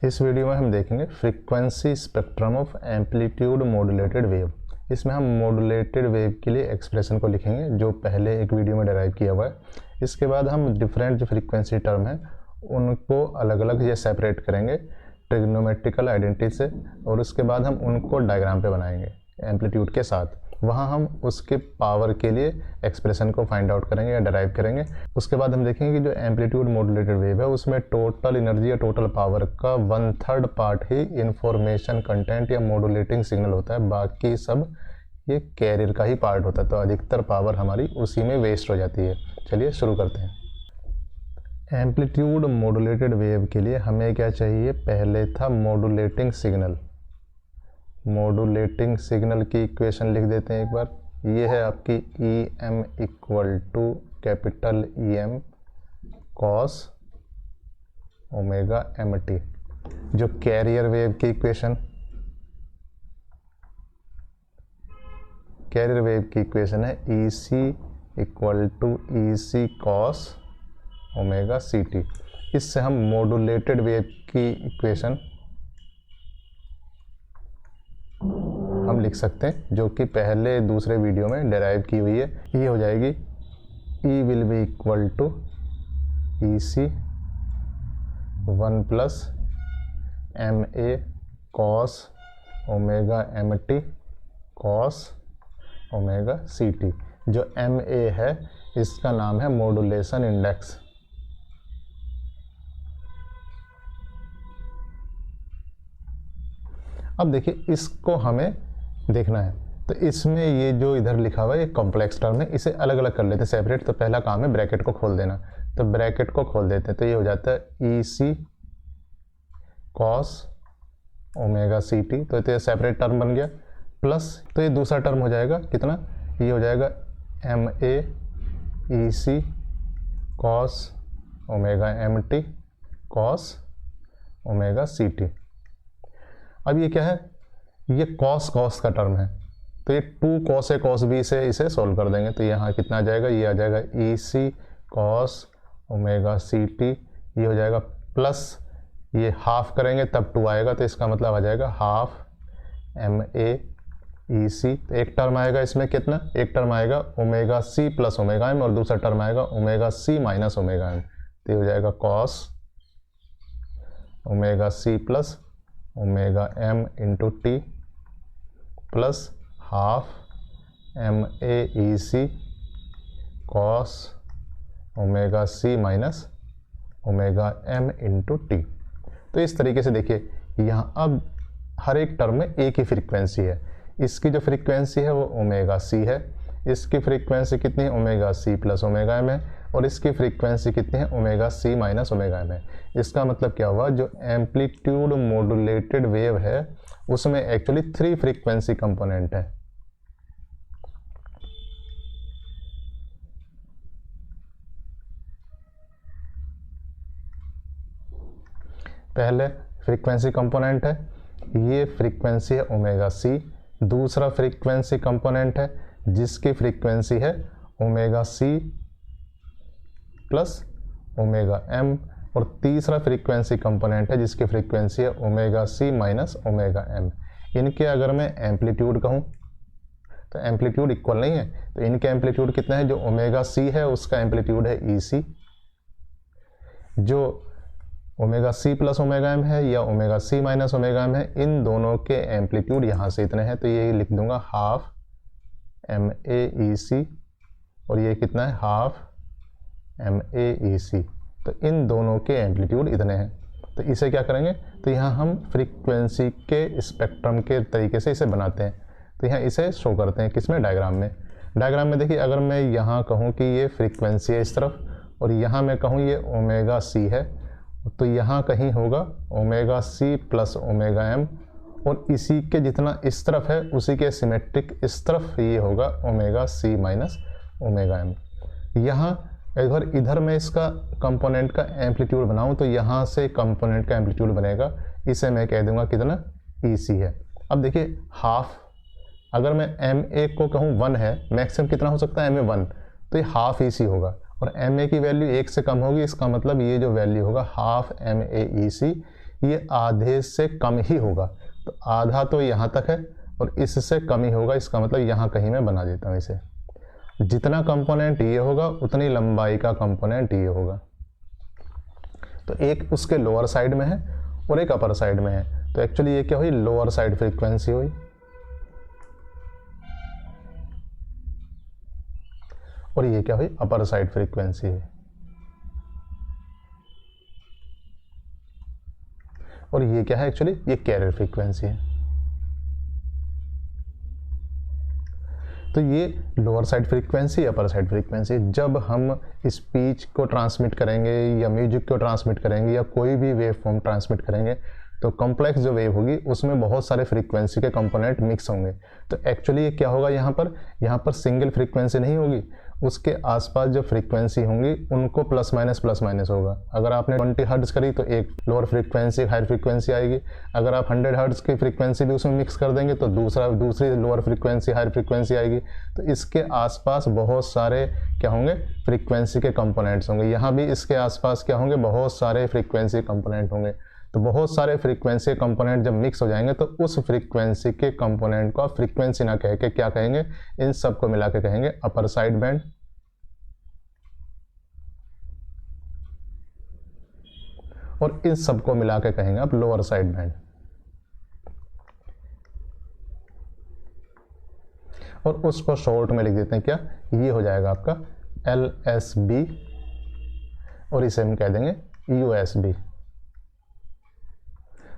इस वीडियो में हम देखेंगे frequency spectrum of amplitude modulated wave. इसमें हम मॉड्यूलेटेड वेव के लिए एक्सप्रेशन को लिखेंगे जो पहले एक वीडियो में डिराइव किया हुआ है। इसके बाद हम डिफरेंट जो फ्रीक्वेंसी टर्म है उनको अलग अलग ये सेपरेट करेंगे ट्रिग्नोमेट्रिकल आइडेंटिटी से, और उसके बाद हम उनको डायग्राम पे बनाएंगे एम्पलीट्यूड के साथ। वहाँ हम उसके पावर के लिए एक्सप्रेशन को फाइंड आउट करेंगे या डिराइव करेंगे। उसके बाद हम देखेंगे कि जो एम्पलीट्यूड मॉड्यूलेटेड वेव है उसमें टोटल एनर्जी या टोटल पावर का 1/3 पार्ट ही इंफॉर्मेशन कंटेंट या मॉड्यूलेटिंग सिग्नल होता है, बाकी सब ये कैरियर का ही पार्ट होता है। तो अधिकतर पावर हमारी उसी में वेस्ट हो जाती है। चलिए शुरू करते हैं। एम्पलीट्यूड मॉड्यूलेटेड वेव के लिए हमें क्या चाहिए, पहले था मॉड्यूलेटिंग सिग्नल। मॉड्यूलेटिंग सिग्नल की इक्वेशन लिख देते हैं एक बार। ये है आपकी E M equal to capital E M cos omega M T. जो कैरियर वेव की इक्वेशन, कैरियर वेव की इक्वेशन है E C equal to E C cos omega C T. इससे हम मॉड्यूलेटेड वेव की इक्वेशन हम लिख सकते हैं, जो कि पहले दूसरे वीडियो में डिराइव की हुई है। ये हो जाएगी E will be equal to E C 1 plus M A cos omega M T cos omega C T. जो एम ए है इसका नाम है मॉड्यूलेशन इंडेक्स। अब देखिए इसको हमें देखना है, तो इसमें ये जो इधर लिखा हुआ है ये कॉम्प्लेक्स टर्म है, इसे अलग अलग कर लेते हैं सेपरेट। तो पहला काम है ब्रैकेट को खोल देना, तो ब्रैकेट को खोल देते हैं तो ये हो जाता है E C cos omega C T. तो ये सेपरेट टर्म बन गया, प्लस तो ये दूसरा टर्म हो जाएगा कितना, ये हो जाएगा M A E C cos omega M T cos omega C T. अब ये क्या है, ये कॉस का टर्म है, तो ये 2 कॉस ए कॉस बी से इसे सोल्व कर देंगे। तो यहाँ कितना आ जाएगा, ये आ जाएगा ई C cos omega C T. ये हो जाएगा प्लस, ये हाफ करेंगे तब 2 आएगा, तो इसका मतलब आ जाएगा हाफ एम ए ई सी। तो एक टर्म आएगा इसमें कितना, एक टर्म आएगा omega C plus omega M, और दूसरा टर्म आएगा omega C minus omega M. तो ये हो जाएगा cos omega C plus omega M into T plus half M A E C cos omega C minus omega M into T. तो इस तरीके से देखिए यहाँ अब हर एक टर्म में एक ही फ्रीक्वेंसी है। इसकी जो फ्रीक्वेंसी है वो ओमेगा सी है, इसकी फ्रीक्वेंसी कितनी है omega C plus omega M है, और इसकी फ्रीक्वेंसी कितनी है omega C minus omega M है। इसका मतलब क्या हुआ, जो एम्पलीट्यूड मॉड्यूलेटेड वेव है उसमें एक्चुअली 3 फ्रीक्वेंसी कंपोनेंट है। पहले फ्रीक्वेंसी कंपोनेंट है, ये फ्रीक्वेंसी है ओमेगा सी। दूसरा फ्रीक्वेंसी कंपोनेंट है जिसकी फ्रीक्वेंसी है omega C plus omega M, और तीसरा फ्रीक्वेंसी कंपोनेंट है जिसकी फ्रीक्वेंसी है omega C minus omega M. इनके अगर मैं एम्पलीट्यूड कहूँ तो एम्पलीट्यूड इक्वल नहीं है, तो इनके एम्पलीट्यूड कितने हैं, जो ओमेगा सी है उसका एम्पलीट्यूड है ई सी, जो omega C plus omega M है या omega C minus omega M है, इन दोनों के एम्पलीट्यूड यहाँ से इतने हैं। तो ये लिख दूंगा हाफ एम ए ई सी, और ये कितना है हाफ एम ए ई सी। तो इन दोनों के एम्पलीट्यूड इतने हैं। तो इसे क्या करेंगे, तो यहाँ हम फ्रीक्वेंसी के स्पेक्ट्रम के तरीके से इसे बनाते हैं। तो यहाँ इसे शो करते हैं किसमें, डायग्राम में। डायग्राम में देखिए अगर मैं यहाँ कहूँ कि ये फ्रीक्वेंसी है इस तरफ, और यहाँ मैं कहूँ ये ओमेगा सी है, तो यहाँ कहीं होगा omega C plus omega M, और इसी के जितना इस तरफ है उसी के सिमेट्रिक इस तरफ ये होगा omega C minus omega M. यहाँ अगर इधर मैं इसका कंपोनेंट का एम्पलीट्यूड बनाऊं तो यहाँ से कंपोनेंट का एम्पलीट्यूड बनेगा, इसे मैं कह दूंगा कितना, ई सी है। अब देखिए हाफ, अगर मैं एम ए को कहूँ 1 है, मैक्सिमम कितना हो सकता है एम ए 1, तो ये हाफ ई सी होगा। और एम ए की वैल्यू 1 से कम होगी, इसका मतलब ये जो वैल्यू होगा हाफ एम ए ई सी, ये आधे से कम ही होगा। तो आधा तो यहाँ तक है और इससे कम ही होगा, इसका मतलब यहाँ कहीं मैं बना देता हूँ इसे। जितना कंपोनेंट ये होगा उतनी लंबाई का कंपोनेंट ये होगा। तो एक उसके लोअर साइड में है और एक अपर साइड में है, तो एक्चुअली ये क्या हुई, लोअर साइड फ्रीक्वेंसी हुई। और ये क्या हुई, अपर साइड फ्रीक्वेंसी है। और ये क्या है, एक्चुअली ये कैरियर फ्रीक्वेंसी है। तो ये lower side frequency, upper side frequency. जब हम स्पीच को ट्रांसमिट करेंगे या म्यूजिक को ट्रांसमिट करेंगे या कोई भी वेव फॉर्म ट्रांसमिट करेंगे, तो कॉम्प्लेक्स जो वेव होगी उसमें बहुत सारे फ्रीक्वेंसी के कंपोनेंट मिक्स होंगे। तो एक्चुअली ये क्या होगा, यहाँ पर सिंगल फ्रीक्वेंसी नहीं होगी, उसके आसपास जो फ्रीक्वेंसी होंगी उनको प्लस माइनस होगा। अगर आपने 20 हर्ट्ज करी तो एक लोअर फ्रीक्वेंसी हायर फ्रीक्वेंसी आएगी। अगर आप 100 हर्ट्ज की फ्रीक्वेंसी भी उसमें मिक्स कर देंगे तो दूसरी लोअर फ्रीक्वेंसी हायर फ्रीक्वेंसी आएगी। तो इसके आसपास बहुत सारे क्या होंगे, फ्रीक्वेंसी के कंपोनेंट्स होंगे। यहाँ भी इसके आसपास क्या होंगे, बहुत सारे फ्रीक्वेंसी कंपोनेंट होंगे। तो बहुत सारे फ्रीक्वेंसी कंपोनेंट जब मिक्स हो जाएंगे तो उस फ्रीक्वेंसी के कंपोनेंट को आप फ्रीक्वेंसी ना कह के क्या कहेंगे, इन सब को मिला के कहेंगे अपर साइड बैंड। और इन सब को मिला के कहेंगे आप लोअर साइड बैंड। और उसको शॉर्ट में लिख देते हैं क्या, ये हो जाएगा आपका LSB और इसे हम कह देंगे USB।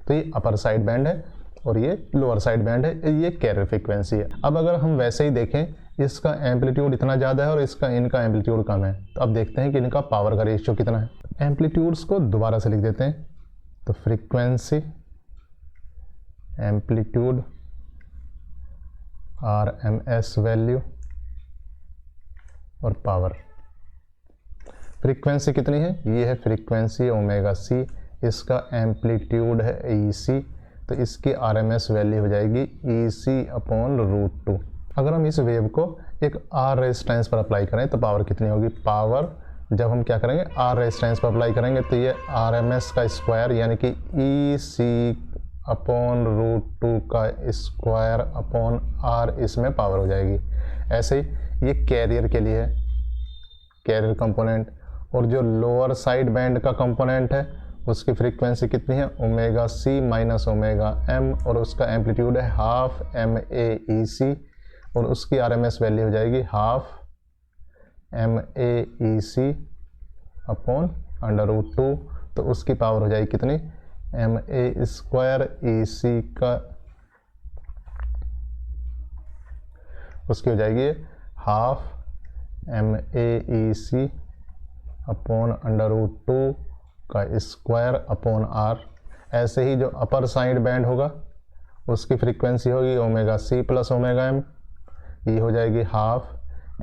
तो ये अपर साइड बैंड है और ये लोअर साइड बैंड है, ये कैरियर फ्रीक्वेंसी है। अब अगर हम वैसे ही देखें, इसका एम्पलीट्यूड इतना ज़्यादा है और इनका एम्पलीट्यूड कम है, तो अब देखते हैं कि इनका पावर का रेशियो कितना है। एम्पलीट्यूड्स को दोबारा से लिख देते हैं, तो फ्रीक्वेंसी, एम्पलीट्यूड, RMS वैल्यू और पावर। फ्रीक्वेंसी कितनी है, ये है फ्रीक्वेंसी ओमेगा C, इसका एम्पलीट्यूड है EC, तो इसकी RMS वैल्यू हो जाएगी EC/√2। अगर हम इस वेव को एक R रेजिस्टेंस पर अप्लाई करें तो पावर कितनी होगी, पावर जब हम क्या करेंगे R रेजिस्टेंस पर अप्लाई करेंगे तो ये RMS का स्क्वायर यानी कि EC/√2 का स्क्वायर अपॉन R इसमें पावर हो जाएगी। ऐसे ही ये कैरियर के लिए है, कैरियर कंपोनेंट। और जो लोअर साइड बैंड का कंपोनेंट है उसकी फ्रीक्वेंसी कितनी है, omega C minus omega M, और उसका एम्पलीट्यूड है हाफ MAEC और उसकी RMS वैल्यू हो जाएगी हाफ MAEC/√2। तो उसकी पावर हो जाएगी कितनी, MA² EC का, उसकी हो जाएगी हाफ MAEC/√2 का स्क्वायर अपॉन R। ऐसे ही जो अपर साइड बैंड होगा उसकी फ्रीक्वेंसी होगी omega C plus omega M, ये हो जाएगी हाफ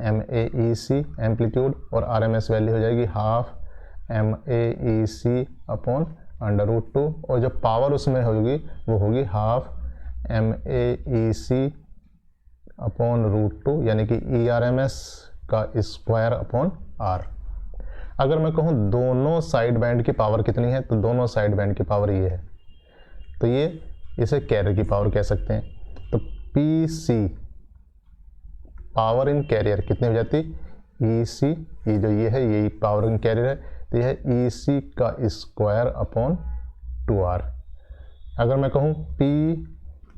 MAEC एम्पलीट्यूड और RMS वैल्यू हो जाएगी हाफ MAEC/√2। और जो पावर उसमें होगी वो होगी हाफ MAEC/√2 यानी कि ERMS का स्क्वायर अपॉन R। अगर मैं कहूँ दोनों साइड बैंड की पावर कितनी है, तो दोनों साइड बैंड की पावर ये है, तो ये इसे कैरियर की पावर कह सकते हैं। तो PC पावर इन कैरियर कितनी हो जाती, EC, ये जो ये है यही पावर इन कैरियर है, तो यह है EC का स्क्वायर अपॉन 2R। अगर मैं कहूँ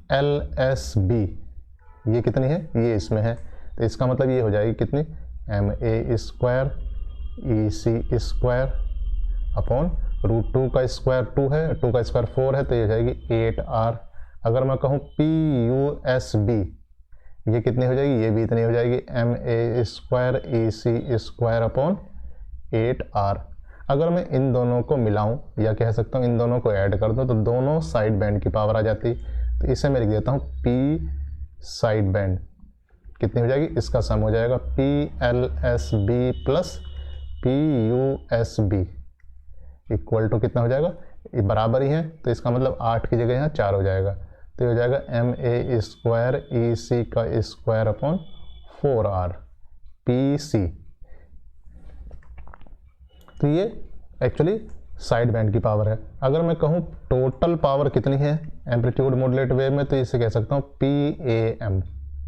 PLSB ये कितनी है, ये इसमें है, तो इसका मतलब ये हो जाएगी कितनी, MA² EC² अपॉन √2 का स्क्वायर 2 है, 2 का स्क्वायर 4 है, तो ये हो जाएगी 8R। अगर मैं कहूँ PUSB ये कितनी हो जाएगी, ये भी इतनी हो जाएगी MA² EC² अपॉन 8R। अगर मैं इन दोनों को मिलाऊं या कह सकता हूँ इन दोनों को ऐड कर दूं तो दोनों साइड बैंड की पावर आ जाती। तो इसे मैं लिख देता हूँ P साइड बैंड कितनी हो जाएगी, इसका सम हो जाएगा PLSB plus PUSB equal to कितना हो जाएगा, ये बराबर ही है, तो इसका मतलब 8 की जगह यहाँ 4 हो जाएगा, तो हो जाएगा MA² EC का स्क्वायर अपॉन 4R PC। तो ये एक्चुअली साइड बैंड की पावर है। अगर मैं कहूँ टोटल पावर कितनी है एम्पलीट्यूड मॉड्यूलेट वेव में, तो इसे कह सकता हूँ PAM।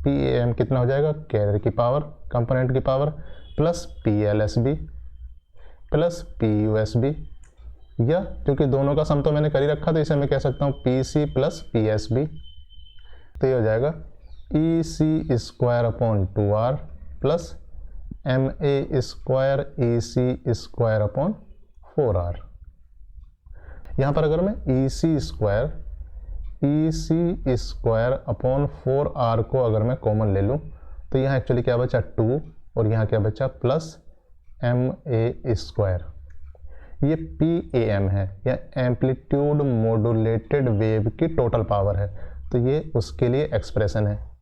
PAM कितना हो जाएगा, कैरियर की पावर, कंपोनेंट की power, plus PLSB plus PUSB, या क्योंकि दोनों का सम तो मैंने कर ही रखा, तो इसे मैं कह सकता हूँ PC प्लस PSB। तो ये हो जाएगा EC square upon 2R plus MA square EC square upon 4R। यहाँ पर अगर मैं EC स्क्वायर अपॉन 4R को अगर मैं कॉमन ले लूँ, तो यहाँ एक्चुअली क्या बचा 2, और यहाँ क्या बचा प्लस MA स्क्वायर। ये PAM है, या एम्पलीट्यूड मॉड्यूलेटेड वेव की टोटल पावर है, तो ये उसके लिए एक्सप्रेशन है।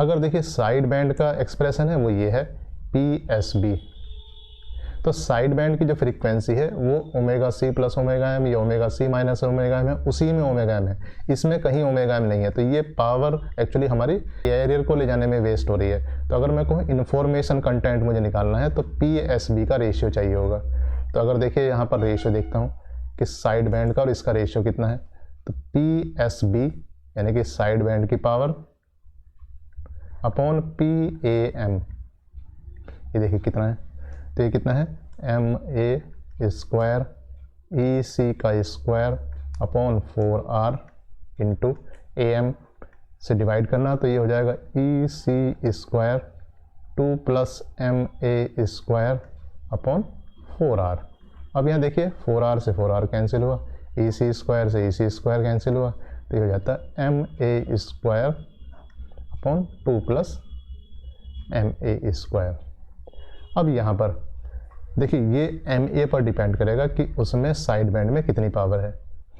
अगर देखिए साइड बैंड का एक्सप्रेशन है वो ये है PSB। तो साइड बैंड की जो फ्रीक्वेंसी है वो omega C plus omega M या omega C minus omega M है, उसी में ओमेगा एम है, इसमें कहीं ओमेगा एम नहीं है। तो ये पावर एक्चुअली हमारी कैरियर को ले जाने में वेस्ट हो रही है। तो अगर मैं कहूँ इन्फॉर्मेशन कंटेंट मुझे निकालना है, तो PSB का रेशियो चाहिए होगा। तो अगर देखिए यहाँ पर रेशियो देखता हूँ कि साइड बैंड का और इसका रेशियो कितना है, तो PSB यानी कि साइड बैंड की पावर अपॉन PAM, ये देखिए कितना है, तो ये कितना है MA स्क्वायर EC का square upon 4R into AM से डिवाइड करना, तो ये हो जाएगा EC square 2 plus MA square upon 4R। अब यहाँ देखिए 4R से 4R कैंसिल हुआ, EC स्क्वायर से EC स्क्वायर कैंसिल हुआ, तो ये हो जाता है MA square upon 2 plus MA square. अब यहाँ पर देखिए ये MA पर डिपेंड करेगा कि उसमें साइड बैंड में कितनी पावर है।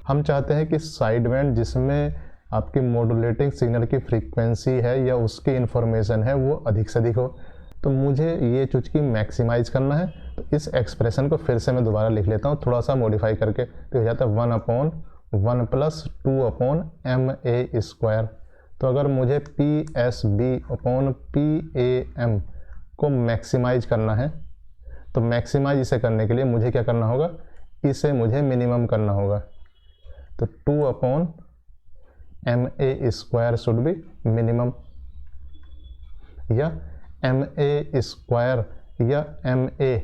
हम चाहते हैं कि साइड बैंड जिसमें आपकी मॉड्यूलेटिंग सिग्नल की फ्रीक्वेंसी है या उसकी इन्फॉर्मेशन है वो अधिक से अधिक हो, तो मुझे ये चूँकि मैक्सिमाइज करना है, तो इस एक्सप्रेशन को फिर से मैं दोबारा लिख लेता हूँ थोड़ा सा मॉडिफाई करके, तो हो जाता है 1/1 प्लस 2 MA स्क्वायर। तो अगर मुझे PSB अपॉन PAM को मैक्सिमाइज करना है, तो मैक्सिमाइज इसे करने के लिए मुझे क्या करना होगा, इसे मुझे मिनिमम करना होगा। तो 2/MA square should be minimum, या MA स्क्वायर या MA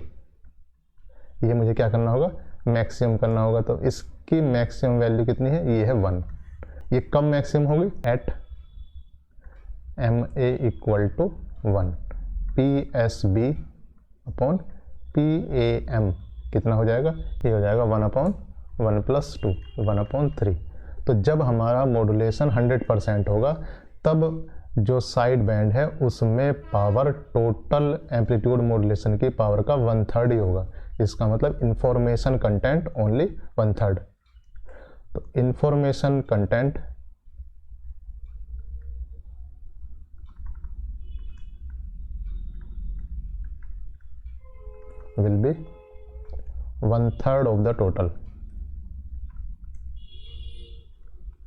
ये मुझे क्या करना होगा, मैक्सिमम करना होगा। तो इसकी मैक्सिमम वैल्यू कितनी है, ये है 1। ये कब मैक्सिमम होगी, at MA equal to 1। PSB upon PAM कितना हो जाएगा, ये हो जाएगा 1/1 प्लस 2 1/3। तो जब हमारा मॉड्यूलेशन 100% होगा, तब जो साइड बैंड है उसमें पावर टोटल एम्पलीट्यूड मॉड्यूलेशन की पावर का 1/3 ही होगा। इसका मतलब इंफॉर्मेशन कंटेंट ओनली 1/3। तो information content will be 1/3 of the total.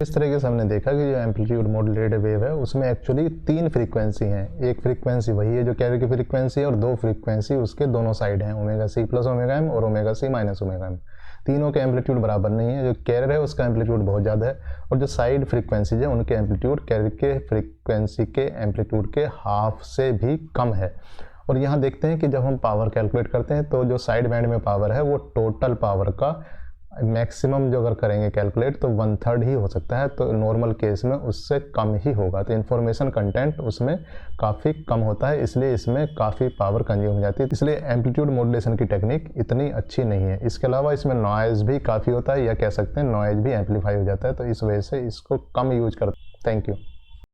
इस तरीके से हमने देखा कि जो एम्पलीट्यूड मॉड्यूलेटेड वेव है उसमें एक्चुअली 3 फ्रीक्वेंसी हैं। एक फ्रीक्वेंसी वही है जो कैरियर की फ्रीक्वेंसी है, और 2 फ्रीक्वेंसी उसके दोनों साइड हैं, omega C plus omega M और omega C minus omega M. तीनों के एम्पलीट्यूड बराबर नहीं है। जो कैरियर है उसका एम्पलीट्यूड बहुत ज़्यादा है, और जो साइड फ्रीक्वेंसीज है उनके एम्पलीट्यूड कैरियर के फ्रीक्वेंसी के एम्पलीट्यूड के हाफ से भी कम है। और यहाँ देखते हैं कि जब हम पावर कैलकुलेट करते हैं, तो जो साइड बैंड में पावर है वो टोटल पावर का मैक्सिमम जो अगर करेंगे कैलकुलेट, तो 1/3 ही हो सकता है। तो नॉर्मल केस में उससे कम ही होगा। तो इन्फॉर्मेशन कंटेंट उसमें काफ़ी कम होता है, इसलिए इसमें काफ़ी पावर कंज्यूम हो जाती है। इसलिए एम्पलीट्यूड मॉड्यूलेशन की टेक्निक इतनी अच्छी नहीं है। इसके अलावा इसमें नॉइज़ भी काफ़ी होता है, या कह सकते हैं नॉइज़ भी एम्पलीफाई हो जाता है। तो इस वजह से इसको कम यूज करते हैं। Thank you.